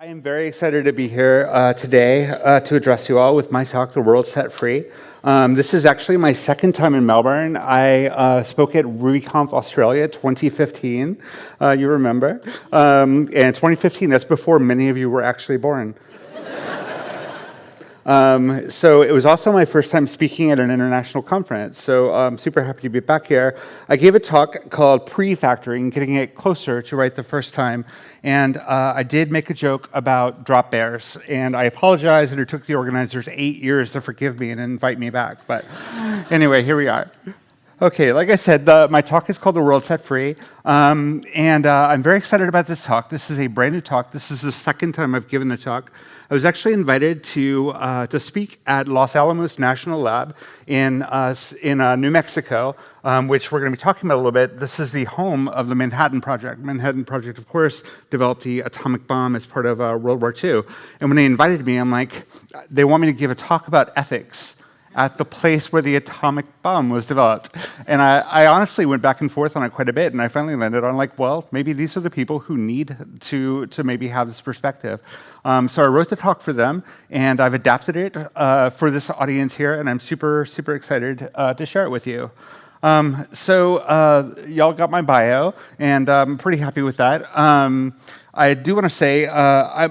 I am very excited to be here today to address you all with my talk, The World Set Free. This is actually my second time in Melbourne. I spoke at RubyConf Australia 2015, you remember. And 2015, that's before many of you were actually born. So it was also my first time speaking at an international conference, so I'm super happy to be back here. I gave a talk called Pre-Factoring, Getting It Closer to Right the First Time, and I did make a joke about drop bears, and I apologize that it took the organizers 8 years to forgive me and invite me back, but anyway, here we are. Okay, like I said, my talk is called The World Set Free, and I'm very excited about this talk. This is a brand new talk. This is the second time I've given the talk. I was actually invited to speak at Los Alamos National Lab in New Mexico, which we're going to be talking about a little bit. This is the home of the Manhattan Project. Manhattan Project, of course, developed the atomic bomb as part of World War II. And when they invited me, I'm like, they want me to give a talk about ethics at the place where the atomic bomb was developed. And I honestly went back and forth on it quite a bit, and I finally landed on like, well, maybe these are the people who need to maybe have this perspective. So I wrote the talk for them, and I've adapted it for this audience here, and I'm super, super excited to share it with you. Y'all got my bio, and I'm pretty happy with that. I do want to say,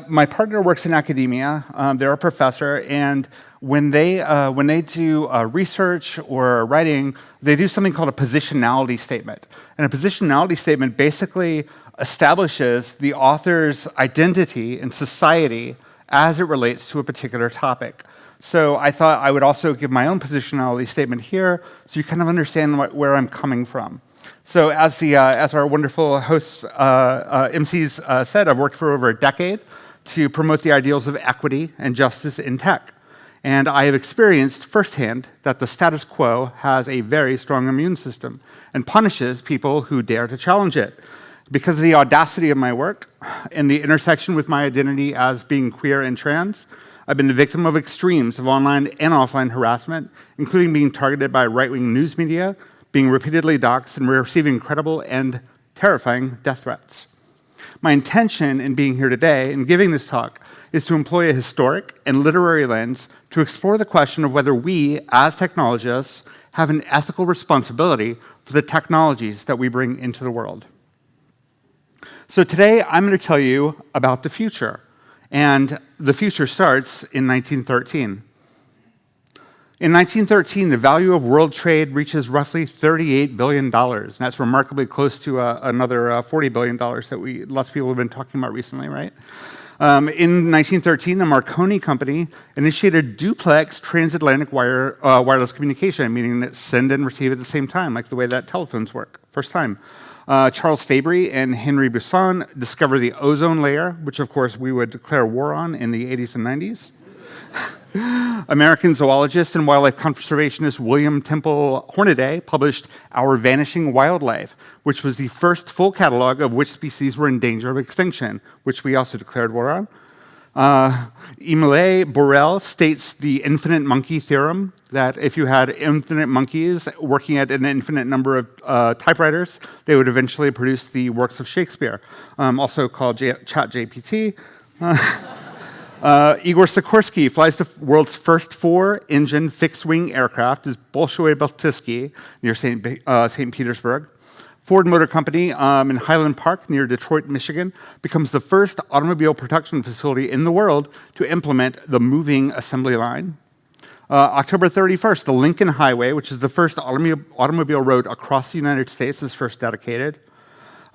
my partner works in academia. They're a professor, and when they do research or writing, they do something called a positionality statement. And a positionality statement basically establishes the author's identity in society as it relates to a particular topic. So I thought I would also give my own positionality statement here, so you kind of understand where I'm coming from. So as our wonderful host MCs said, I've worked for over a decade to promote the ideals of equity and justice in tech. And I have experienced firsthand that the status quo has a very strong immune system and punishes people who dare to challenge it. Because of the audacity of my work and the intersection with my identity as being queer and trans, I've been the victim of extremes of online and offline harassment, including being targeted by right-wing news media, being repeatedly doxxed, and receiving incredible and terrifying death threats. My intention in being here today and giving this talk is to employ a historic and literary lens to explore the question of whether we, as technologists, have an ethical responsibility for the technologies that we bring into the world. So today, I'm going to tell you about the future. And the future starts in 1913. In 1913, the value of world trade reaches roughly $38 billion. And that's remarkably close to another $40 billion that lots of people have been talking about recently, right? In 1913, the Marconi Company initiated duplex transatlantic wireless communication, meaning that send and receive at the same time, like the way that telephones work, first time. Charles Fabry and Henry Besson discovered the ozone layer, which of course we would declare war on in the 80s and 90s. American zoologist and wildlife conservationist William Temple Hornaday published Our Vanishing Wildlife, which was the first full catalog of which species were in danger of extinction, which we also declared war on. Emile Borel states the infinite monkey theorem, that if you had infinite monkeys working at an infinite number of typewriters, they would eventually produce the works of Shakespeare, also called ChatGPT. Igor Sikorsky flies the world's first four-engine fixed-wing aircraft is Bolshoi Baltisky near St. Petersburg. Ford Motor Company in Highland Park near Detroit, Michigan becomes the first automobile production facility in the world to implement the moving assembly line. October 31st, the Lincoln Highway, which is the first automobile road across the United States, is first dedicated.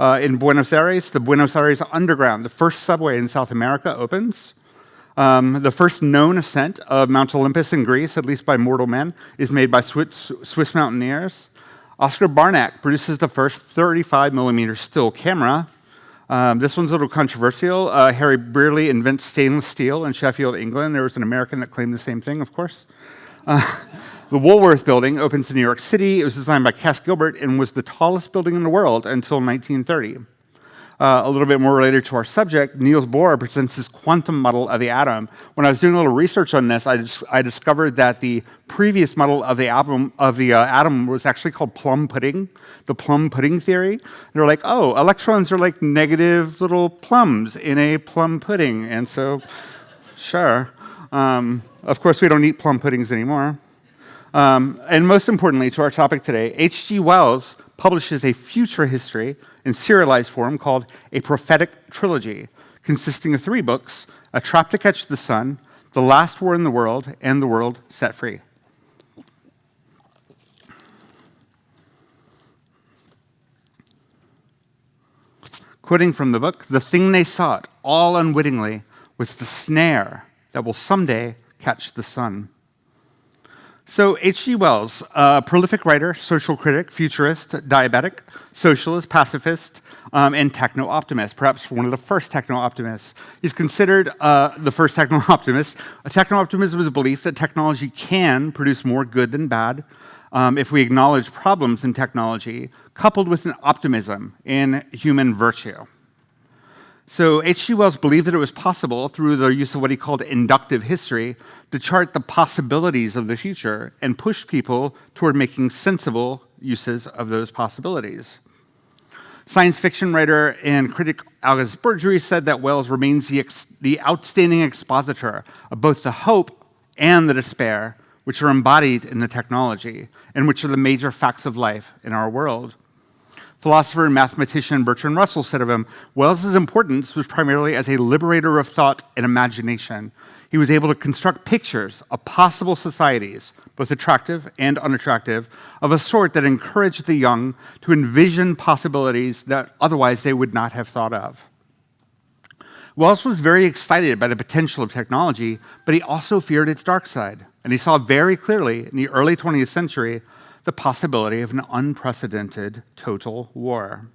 In Buenos Aires, the Buenos Aires Underground, the first subway in South America, opens. The first known ascent of Mount Olympus in Greece, at least by mortal men, is made by Swiss mountaineers. Oscar Barnack produces the first 35mm still camera. This one's a little controversial. Harry Brearley invents stainless steel in Sheffield, England. There was an American that claimed the same thing, of course. The Woolworth Building opens in New York City. It was designed by Cass Gilbert and was the tallest building in the world until 1930. a little bit more related to our subject, Niels Bohr presents his quantum model of the atom. When I was doing a little research on this, I discovered that the previous model of the atom was actually called plum pudding, the plum pudding theory. They're like, oh, electrons are like negative little plums in a plum pudding, and so, sure. Of course, we don't eat plum puddings anymore. And most importantly, to our topic today, H.G. Wells publishes a future history in serialized form called A Prophetic Trilogy, consisting of 3 books, A Trap to Catch the Sun, The Last War in the World, and The World Set Free. Quoting from the book, "The thing they sought, all unwittingly, was the snare that will someday catch the sun." So H.G. Wells, a prolific writer, social critic, futurist, diabetic, socialist, pacifist, and techno-optimist, perhaps one of the first techno-optimists. He's considered the first techno-optimist. Techno-optimism is a belief that technology can produce more good than bad if we acknowledge problems in technology, coupled with an optimism in human virtue. So H.G. Wells believed that it was possible, through the use of what he called inductive history, to chart the possibilities of the future and push people toward making sensible uses of those possibilities. Science fiction writer and critic Aldous Burgery said that Wells remains the outstanding expositor of both the hope and the despair, which are embodied in the technology, and which are the major facts of life in our world. Philosopher and mathematician Bertrand Russell said of him, Wells's importance was primarily as a liberator of thought and imagination. He was able to construct pictures of possible societies, both attractive and unattractive, of a sort that encouraged the young to envision possibilities that otherwise they would not have thought of. Wells was very excited by the potential of technology, but he also feared its dark side. And he saw very clearly in the early 20th century the possibility of an unprecedented total war.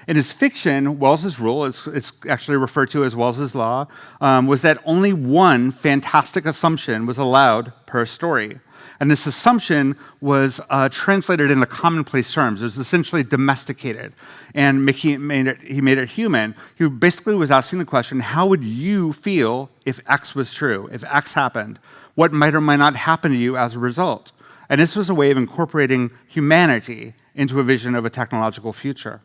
In his fiction, Wells's rule, it's actually referred to as Wells's law, was that only one fantastic assumption was allowed per story. And this assumption was translated into commonplace terms. It was essentially domesticated, and he made it human. He basically was asking the question, how would you feel if X was true, if X happened? What might or might not happen to you as a result? And this was a way of incorporating humanity into a vision of a technological future.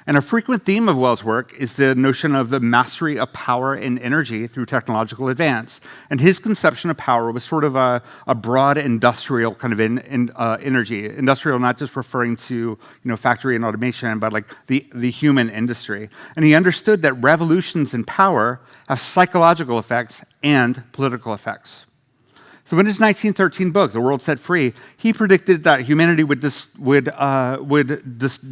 And a frequent theme of Wells' work is the notion of the mastery of power and energy through technological advance. And his conception of power was sort of a broad industrial kind of energy. Industrial, not just referring to factory and automation, but like the human industry. And he understood that revolutions in power have psychological effects and political effects. So in his 1913 book, The World Set Free, he predicted that humanity would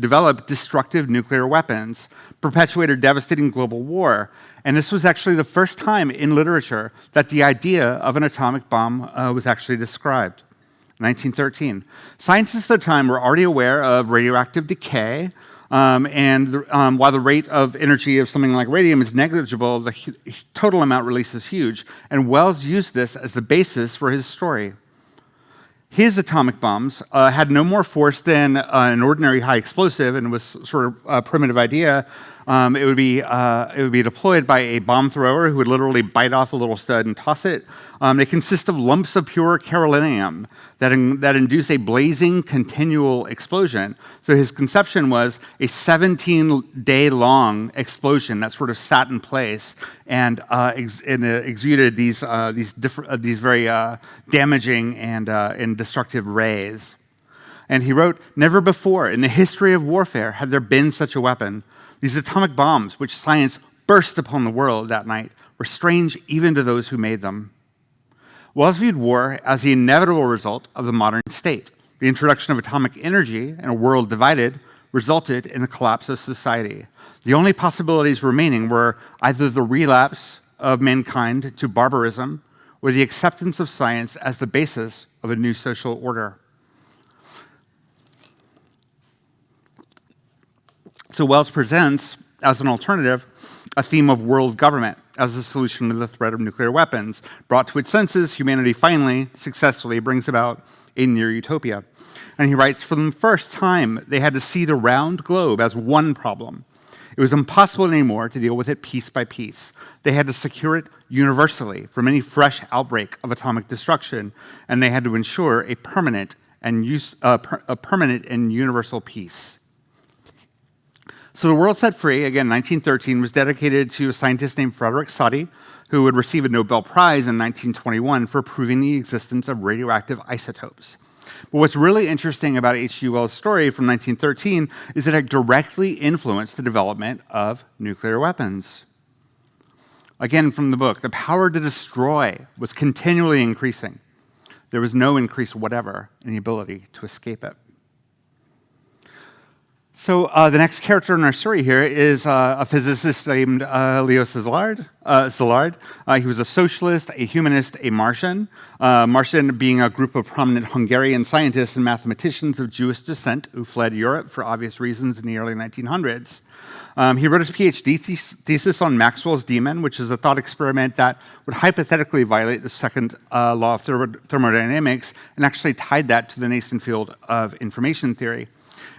develop destructive nuclear weapons, perpetuate a devastating global war. And this was actually the first time in literature that the idea of an atomic bomb was actually described. 1913. Scientists at the time were already aware of radioactive decay, and while the rate of energy of something like radium is negligible, the total amount released is huge. And Wells used this as the basis for his story. His atomic bombs had no more force than an ordinary high explosive, and was sort of a primitive idea. It would be deployed by a bomb thrower who would literally bite off a little stud and toss it. They consist of lumps of pure carolinum that induce a blazing, continual explosion. So his conception was a 17-day-long explosion that sort of sat in place and exuded these very damaging and destructive rays. And he wrote, "Never before in the history of warfare had there been such a weapon. These atomic bombs, which science burst upon the world that night, were strange even to those who made them." Wells viewed war as the inevitable result of the modern state. The introduction of atomic energy in a world divided resulted in a collapse of society. The only possibilities remaining were either the relapse of mankind to barbarism or the acceptance of science as the basis of a new social order. So Wells presents, as an alternative, a theme of world government as a solution to the threat of nuclear weapons. Brought to its senses, humanity finally, successfully brings about a near utopia. And he writes, for the first time, they had to see the round globe as one problem. It was impossible anymore to deal with it piece by piece. They had to secure it universally from any fresh outbreak of atomic destruction, and they had to ensure a permanent and universal peace. So the world set free, again, 1913, was dedicated to a scientist named Frederick Soddy, who would receive a Nobel Prize in 1921 for proving the existence of radioactive isotopes. But what's really interesting about H.G. Wells' story from 1913 is that it directly influenced the development of nuclear weapons. Again, from the book, the power to destroy was continually increasing. There was no increase whatever in the ability to escape it. So the next character in our story here is a physicist named Leo Szilard. He was a socialist, a humanist, a Martian. Martian being a group of prominent Hungarian scientists and mathematicians of Jewish descent who fled Europe for obvious reasons in the early 1900s. He wrote his PhD thesis on Maxwell's demon, which is a thought experiment that would hypothetically violate the second law of thermodynamics, and actually tied that to the nascent field of information theory.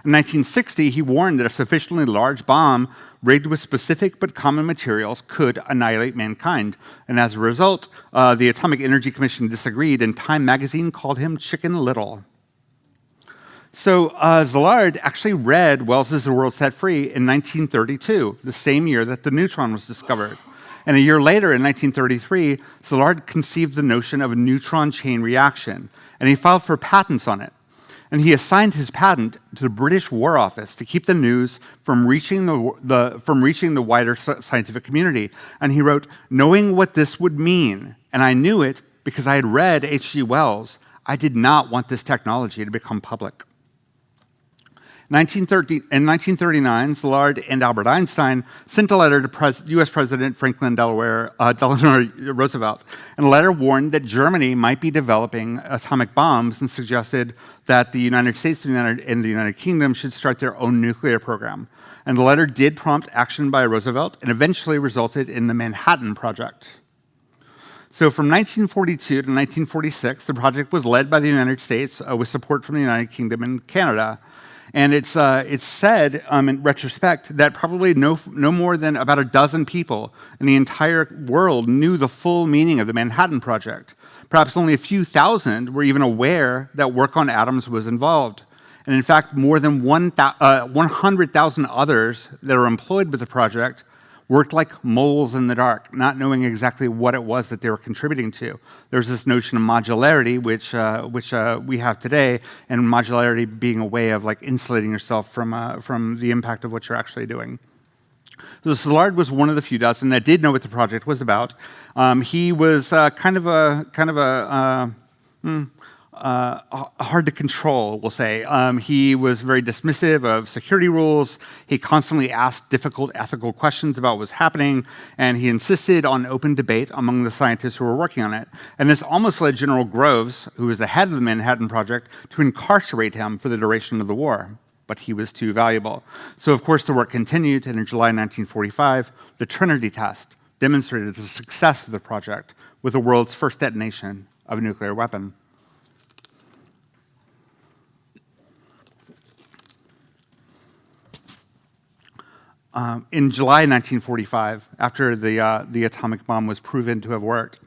In 1960, he warned that a sufficiently large bomb rigged with specific but common materials could annihilate mankind. And as a result, the Atomic Energy Commission disagreed, and Time magazine called him Chicken Little. So Szilard actually read Wells's The World Set Free in 1932, the same year that the neutron was discovered. And a year later, in 1933, Szilard conceived the notion of a neutron chain reaction, and he filed for patents on it. And he assigned his patent to the British War Office to keep the news from reaching the wider scientific community. And he wrote, "Knowing what this would mean, and I knew it because I had read H.G. Wells, I did not want this technology to become public." In 1939, Szilard and Albert Einstein sent a letter to U.S. President Franklin Delano Roosevelt, and the letter warned that Germany might be developing atomic bombs and suggested that the United States and the United Kingdom should start their own nuclear program. And the letter did prompt action by Roosevelt and eventually resulted in the Manhattan Project. So from 1942 to 1946, the project was led by the United States with support from the United Kingdom and Canada. And it's said, in retrospect, that probably no more than about a dozen people in the entire world knew the full meaning of the Manhattan Project. Perhaps only a few thousand were even aware that work on atoms was involved. And in fact, more than 100,000 others that are employed with the project worked like moles in the dark, not knowing exactly what it was that they were contributing to. There's this notion of modularity, which we have today, and modularity being a way of like insulating yourself from the impact of what you're actually doing. So Szilard was one of the few dozen that did know what the project was about. He was kind of a hard to control, we'll say. He was very dismissive of security rules. He constantly asked difficult ethical questions about what was happening, and he insisted on open debate among the scientists who were working on it. And this almost led General Groves, who was the head of the Manhattan Project, to incarcerate him for the duration of the war. But he was too valuable. So, of course, the work continued, and in July 1945, the Trinity test demonstrated the success of the project with the world's first detonation of a nuclear weapon. In July 1945, after the atomic bomb was proven to have worked,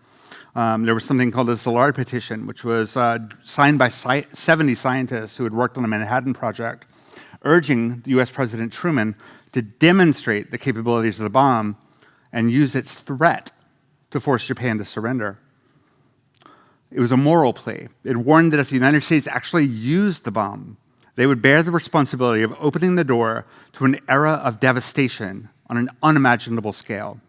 there was something called the Szilard petition, which was signed by 70 scientists who had worked on the Manhattan Project, urging U.S. President Truman to demonstrate the capabilities of the bomb and use its threat to force Japan to surrender. It was a moral plea. It warned that if the United States actually used the bomb, they would bear the responsibility of opening the door to an era of devastation on an unimaginable scale.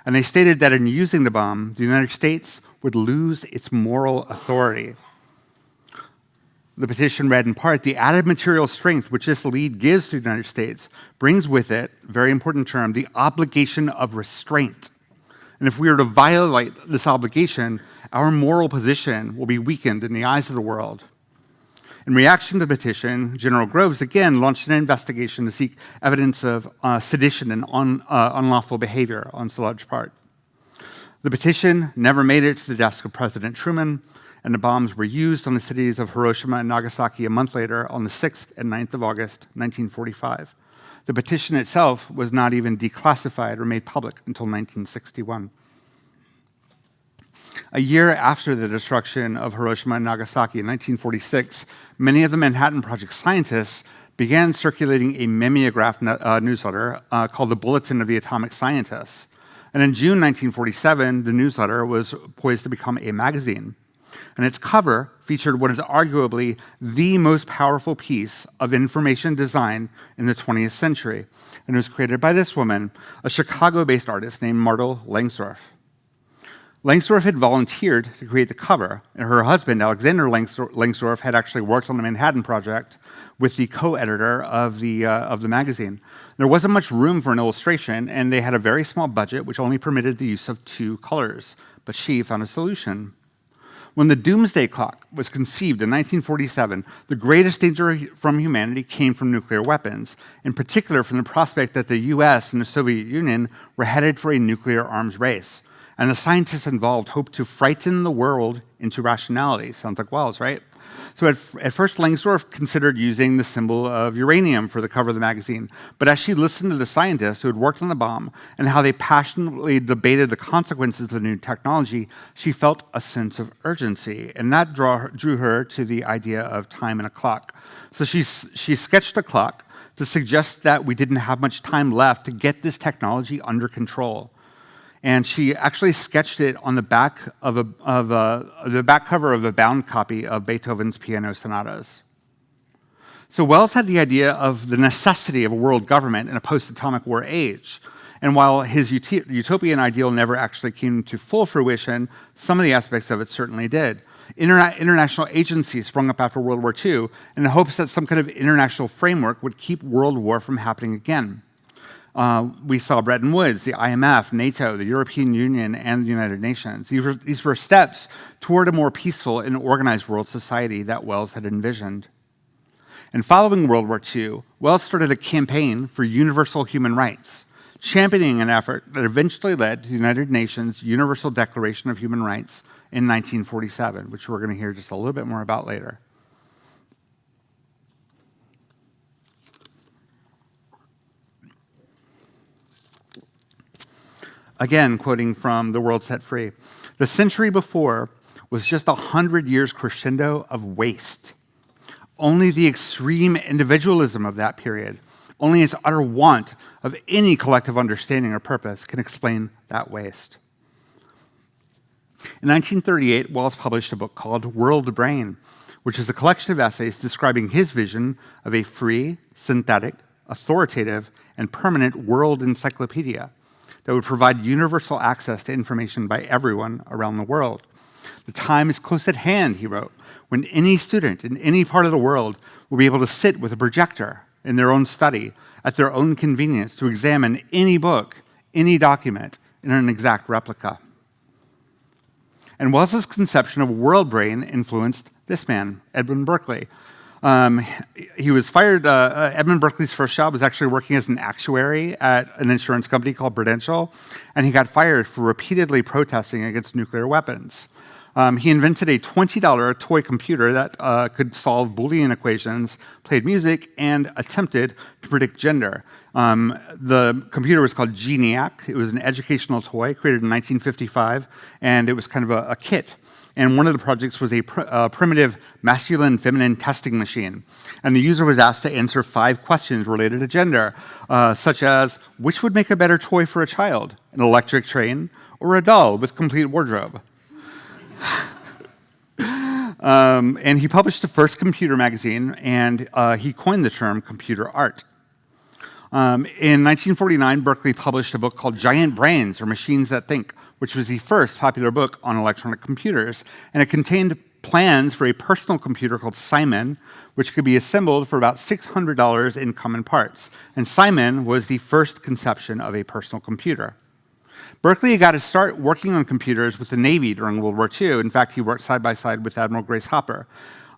And they stated that in using the bomb, the United States would lose its moral authority. The petition read in part, "The added material strength which this lead gives to the United States brings with it, very important term, the obligation of restraint. And if we are to violate this obligation, our moral position will be weakened in the eyes of the world." In reaction to the petition, General Groves again launched an investigation to seek evidence of sedition and unlawful behavior on Szilard's part. The petition never made it to the desk of President Truman, and the bombs were used on the cities of Hiroshima and Nagasaki a month later on the 6th and 9th of August, 1945. The petition itself was not even declassified or made public until 1961. A year after the destruction of Hiroshima and Nagasaki in 1946, many of the Manhattan Project scientists began circulating a mimeograph newsletter called the Bulletin of the Atomic Scientists. And in June 1947, the newsletter was poised to become a magazine. And its cover featured what is arguably the most powerful piece of information design in the 20th century. And it was created by this woman, a Chicago-based artist named Myrtle Langsdorff. Langsdorff had volunteered to create the cover, and her husband, Alexander Langsdorff, had actually worked on the Manhattan Project with the co-editor of the magazine. There wasn't much room for an illustration, and they had a very small budget, which only permitted the use of 2 colors. But she found a solution. When the Doomsday Clock was conceived in 1947, the greatest danger from humanity came from nuclear weapons, in particular from the prospect that the US and the Soviet Union were headed for a nuclear arms race. And the scientists involved hoped to frighten the world into rationality. Sounds like Wells, right? So at first, Langsdorff considered using the symbol of uranium for the cover of the magazine. But as she listened to the scientists who had worked on the bomb and how they passionately debated the consequences of the new technology, she felt a sense of urgency. And that drew her to the idea of time and a clock. So she sketched a clock to suggest that we didn't have much time left to get this technology under control. And she actually sketched it on the back of the back cover of a bound copy of Beethoven's piano sonatas. So Wells had the idea of the necessity of a world government in a post-atomic war age. And while his utopian ideal never actually came to full fruition, some of the aspects of it certainly did. International agencies sprung up after World War II in the hopes that some kind of international framework would keep world war from happening again. We saw Bretton Woods, the IMF, NATO, the European Union, and the United Nations. These were steps toward a more peaceful and organized world society that Wells had envisioned. And following World War II, Wells started a campaign for universal human rights, championing an effort that eventually led to the United Nations Universal Declaration of Human Rights in 1947, which we're going to hear just a little bit more about later. Again, quoting from The World Set Free, the century before was just 100 years crescendo of waste. Only the extreme individualism of that period, only its utter want of any collective understanding or purpose can explain that waste. In 1938, Wells published a book called World Brain, which is a collection of essays describing his vision of a free, synthetic, authoritative, and permanent world encyclopedia that would provide universal access to information by everyone around the world. The time is close at hand, he wrote, when any student in any part of the world will be able to sit with a projector in their own study at their own convenience to examine any book, any document in an exact replica. And Wells's conception of world brain influenced this man, Edmund Berkeley. He was fired. Edmund Berkeley's first job was actually working as an actuary at an insurance company called Prudential, and he got fired for repeatedly protesting against nuclear weapons. He invented a $20 toy computer that could solve Boolean equations, played music, and attempted to predict gender. The computer was called GENIAC. It was an educational toy created in 1955, and it was kind of a kit. And one of the projects was a primitive masculine-feminine testing machine. And the user was asked to answer 5 questions related to gender, such as, which would make a better toy for a child, an electric train or a doll with complete wardrobe? And he published the first computer magazine, and he coined the term computer art. In 1949, Berkeley published a book called Giant Brains, or Machines That Think, which was the first popular book on electronic computers, and it contained plans for a personal computer called Simon, which could be assembled for about $600 in common parts. And Simon was the first conception of a personal computer. Berkeley got to start working on computers with the Navy during World War II. In fact, he worked side by side with Admiral Grace Hopper.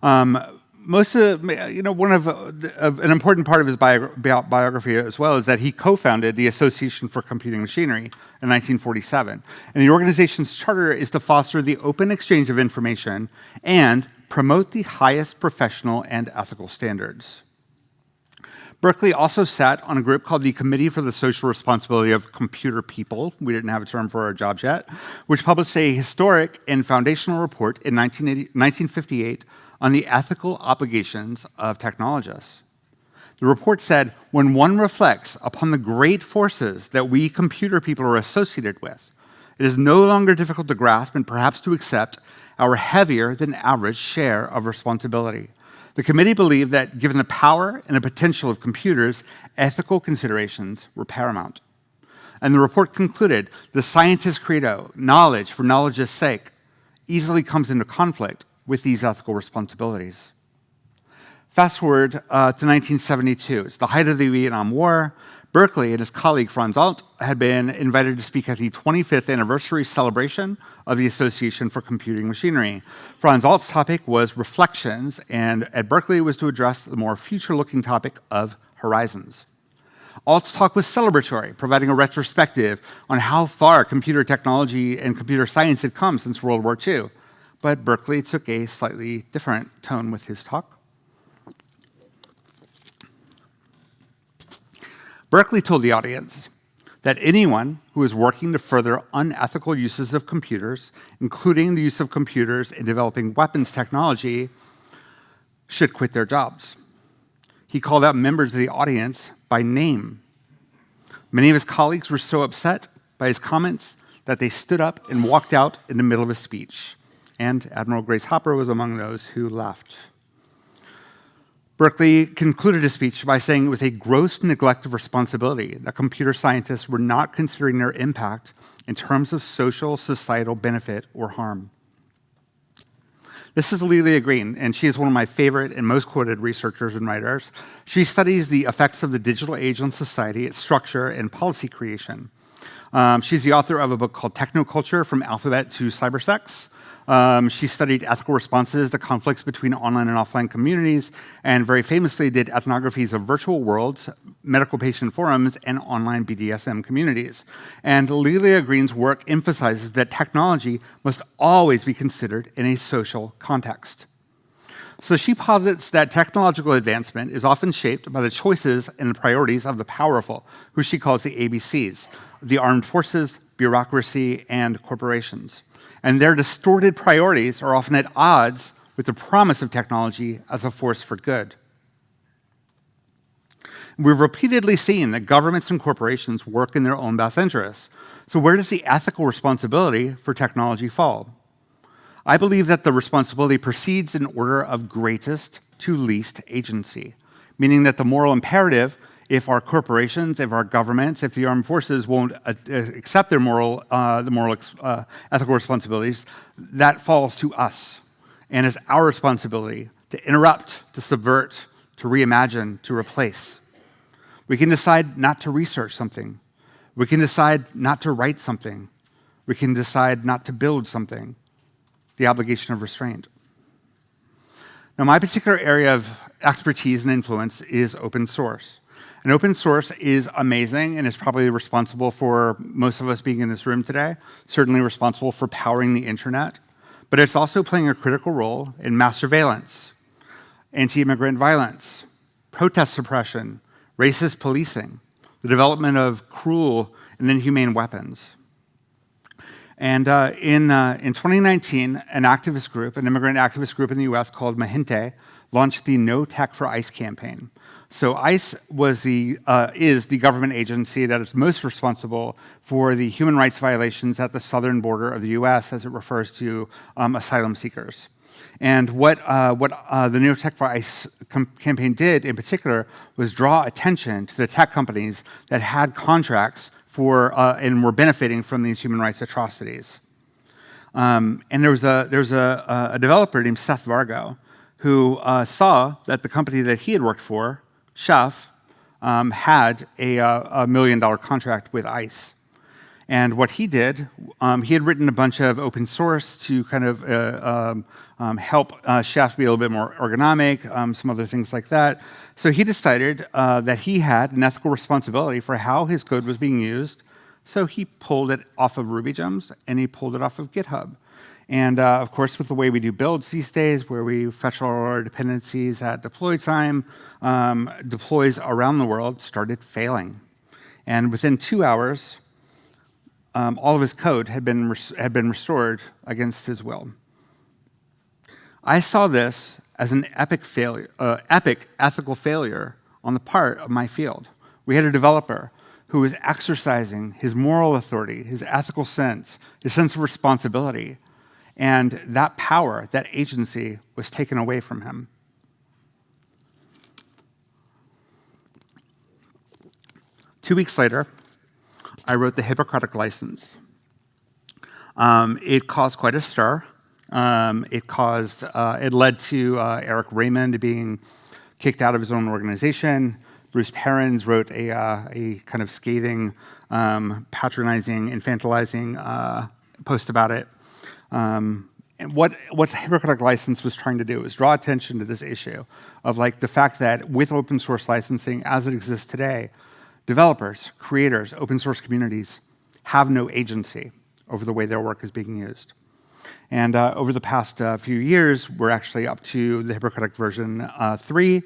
One of an important part of his biography as well is that he co-founded the Association for Computing Machinery in 1947. And the organization's charter is to foster the open exchange of information and promote the highest professional and ethical standards. Berkeley also sat on a group called the Committee for the Social Responsibility of Computer People. We didn't have a term for our jobs yet, which published a historic and foundational report in 1958 on the ethical obligations of technologists. The report said, when one reflects upon the great forces that we computer people are associated with, it is no longer difficult to grasp and perhaps to accept our heavier than average share of responsibility. The committee believed that given the power and the potential of computers, ethical considerations were paramount. And the report concluded, the scientist's credo, knowledge for knowledge's sake, easily comes into conflict with these ethical responsibilities. Fast forward to 1972. It's the height of the Vietnam War. Berkeley and his colleague Franz Alt had been invited to speak at the 25th anniversary celebration of the Association for Computing Machinery. Franz Alt's topic was reflections, and at Berkeley was to address the more future-looking topic of horizons. Alt's talk was celebratory, providing a retrospective on how far computer technology and computer science had come since World War II. But Berkeley took a slightly different tone with his talk. Berkeley told the audience that anyone who is working to further unethical uses of computers, including the use of computers in developing weapons technology, should quit their jobs. He called out members of the audience by name. Many of his colleagues were so upset by his comments that they stood up and walked out in the middle of his speech. And Admiral Grace Hopper was among those who left. Berkeley concluded his speech by saying it was a gross neglect of responsibility that computer scientists were not considering their impact in terms of social, societal benefit or harm. This is Lelia Green, and she is one of my favorite and most quoted researchers and writers. She studies the effects of the digital age on society, its structure, and policy creation. She's the author of a book called Technoculture, From Alphabet to Cybersex. She studied ethical responses to conflicts between online and offline communities, and very famously did ethnographies of virtual worlds, medical patient forums, and online BDSM communities. And Lelia Green's work emphasizes that technology must always be considered in a social context. So she posits that technological advancement is often shaped by the choices and the priorities of the powerful, who she calls the ABCs, the armed forces, bureaucracy, and corporations. And their distorted priorities are often at odds with the promise of technology as a force for good. We've repeatedly seen that governments and corporations work in their own best interests. So where does the ethical responsibility for technology fall? I believe that the responsibility proceeds in order of greatest to least agency, meaning that the moral imperative, if our corporations, if our governments, if the armed forces won't accept their ethical responsibilities, that falls to us. And it's our responsibility to interrupt, to subvert, to reimagine, to replace. We can decide not to research something. We can decide not to write something. We can decide not to build something. The obligation of restraint. Now, my particular area of expertise and influence is open source. And open source is amazing and is probably responsible for most of us being in this room today, certainly responsible for powering the internet, but it's also playing a critical role in mass surveillance, anti-immigrant violence, protest suppression, racist policing, the development of cruel and inhumane weapons. And in 2019, an activist group, an immigrant activist group in the US called Mahinte, launched the No Tech for ICE campaign. So ICE is the government agency that is most responsible for the human rights violations at the southern border of the US as it refers to asylum seekers. And what the No Tech for ICE campaign did in particular was draw attention to the tech companies that had contracts for and were benefiting from these human rights atrocities. And there's a developer named Seth Vargo who saw that the company that he had worked for, Chef, had a $1 million contract with ICE. And what he did, he had written a bunch of open source to kind of help Chef be a little bit more ergonomic, some other things like that. So he decided that he had an ethical responsibility for how his code was being used. So he pulled it off of Ruby Gems and he pulled it off of GitHub. And of course, with the way we do builds these days, where we fetch all our dependencies at deploy time, deploys around the world started failing. And within 2 hours, all of his code had been restored against his will. I saw this as an epic ethical failure on the part of my field. We had a developer who was exercising his moral authority, his ethical sense, his sense of responsibility, and that power, that agency, was taken away from him. Two weeks later, I wrote the Hippocratic License. It caused quite a stir. It led to Eric Raymond being kicked out of his own organization. Bruce Perens wrote a kind of scathing, patronizing, infantilizing post about it. And what the Hippocratic License was trying to do was draw attention to this issue of like the fact that with open source licensing as it exists today, developers, creators, open source communities have no agency over the way their work is being used. And over the past few years, we're actually up to the Hippocratic version 3.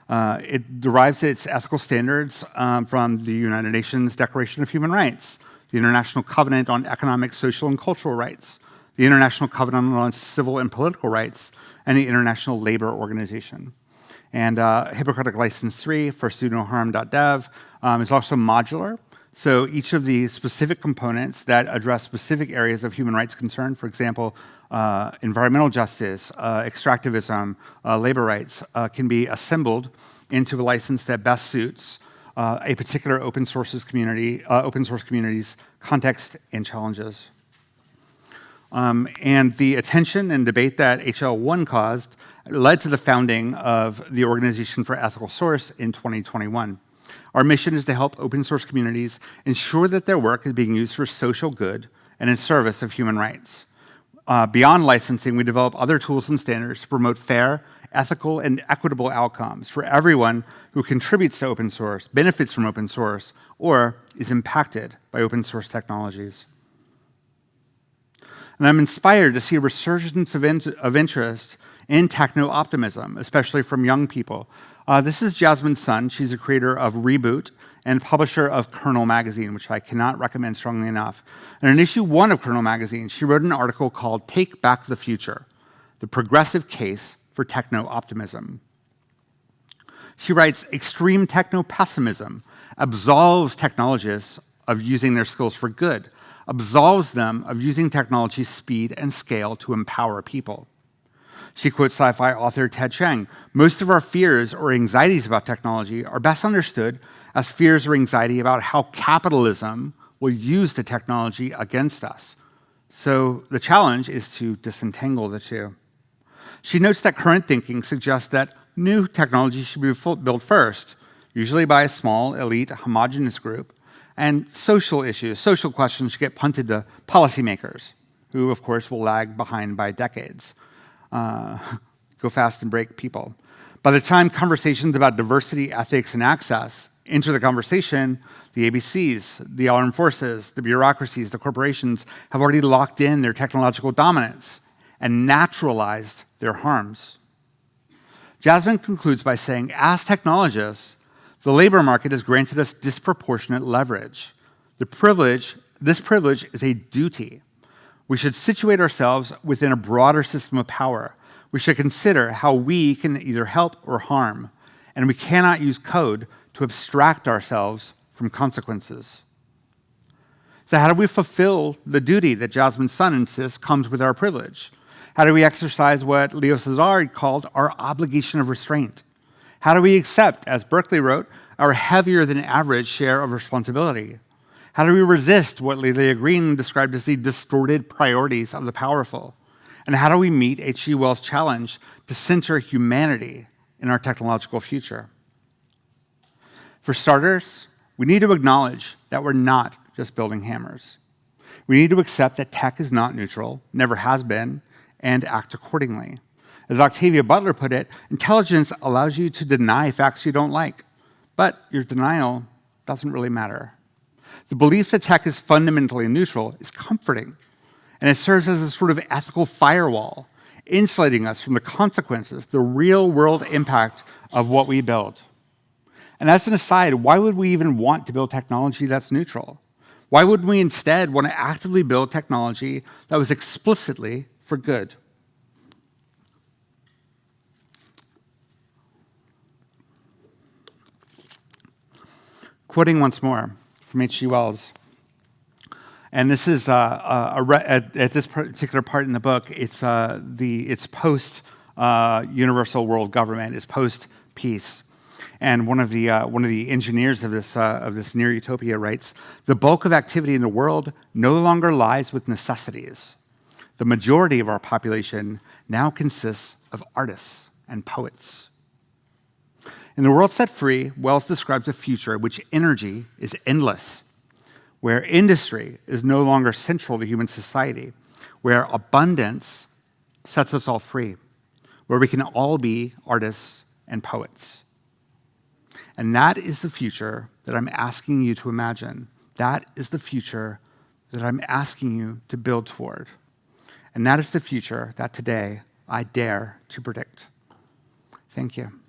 It derives its ethical standards from the United Nations Declaration of Human Rights, the International Covenant on Economic, Social, and Cultural Rights, the International Covenant on Civil and Political Rights, and the International Labor Organization. And Hippocratic License 3 for donoharm.dev is also modular. So each of the specific components that address specific areas of human rights concern, for example, environmental justice, extractivism, labor rights, can be assembled into a license that best suits a particular open source community's context and challenges. And the attention and debate that HL1 caused led to the founding of the Organization for Ethical Source in 2021. Our mission is to help open source communities ensure that their work is being used for social good and in service of human rights. Beyond licensing, we develop other tools and standards to promote fair, ethical, and equitable outcomes for everyone who contributes to open source, benefits from open source, or is impacted by open source technologies. And I'm inspired to see a resurgence of interest in techno-optimism, especially from young people. This is Jasmine Sun. She's a creator of Reboot and publisher of Kernel Magazine, which I cannot recommend strongly enough. And in issue 1 of Kernel Magazine, she wrote an article called Take Back the Future, the Progressive Case for Techno-Optimism. She writes, extreme techno-pessimism absolves technologists of using their skills for good, absolves them of using technology's speed and scale to empower people. She quotes sci-fi author Ted Chiang. Most of our fears or anxieties about technology are best understood as fears or anxiety about how capitalism will use the technology against us. So the challenge is to disentangle the two. She notes that current thinking suggests that new technology should be built first, usually by a small, elite, homogenous group, and social issues, social questions should get punted to policymakers, who, of course, will lag behind by decades. Go fast and break people. By the time conversations about diversity, ethics, and access enter the conversation, the ABCs, the armed forces, the bureaucracies, the corporations have already locked in their technological dominance and naturalized their harms. Jasmine concludes by saying, as technologists, the labor market has granted us disproportionate leverage. This privilege is a duty. We should situate ourselves within a broader system of power. We should consider how we can either help or harm, and we cannot use code to abstract ourselves from consequences. So how do we fulfill the duty that Jasmine Sun insists comes with our privilege? How do we exercise what Leo Cesar called our obligation of restraint? How do we accept, as Berkeley wrote, our heavier than average share of responsibility? How do we resist what Lelia Green described as the distorted priorities of the powerful? And how do we meet H.G. Wells' challenge to center humanity in our technological future? For starters, we need to acknowledge that we're not just building hammers. We need to accept that tech is not neutral, never has been, and act accordingly. As Octavia Butler put it, intelligence allows you to deny facts you don't like, but your denial doesn't really matter. The belief that tech is fundamentally neutral is comforting, And it serves as a sort of ethical firewall, insulating us from the consequences, the real-world impact of what we build. And as an aside, why would we even want to build technology that's neutral? Why wouldn't we instead want to actively build technology that was explicitly for good? Quoting once more from H.G. Wells, and this is at this particular part in the book, it's post universal world government, it's post peace. And one of the engineers of this near utopia writes, "The bulk of activity in the world no longer lies with necessities. The majority of our population now consists of artists and poets." In The World Set Free, Wells describes a future in which energy is endless, where industry is no longer central to human society, where abundance sets us all free, where we can all be artists and poets. And that is the future that I'm asking you to imagine. That is the future that I'm asking you to build toward. And that is the future that today I dare to predict. Thank you.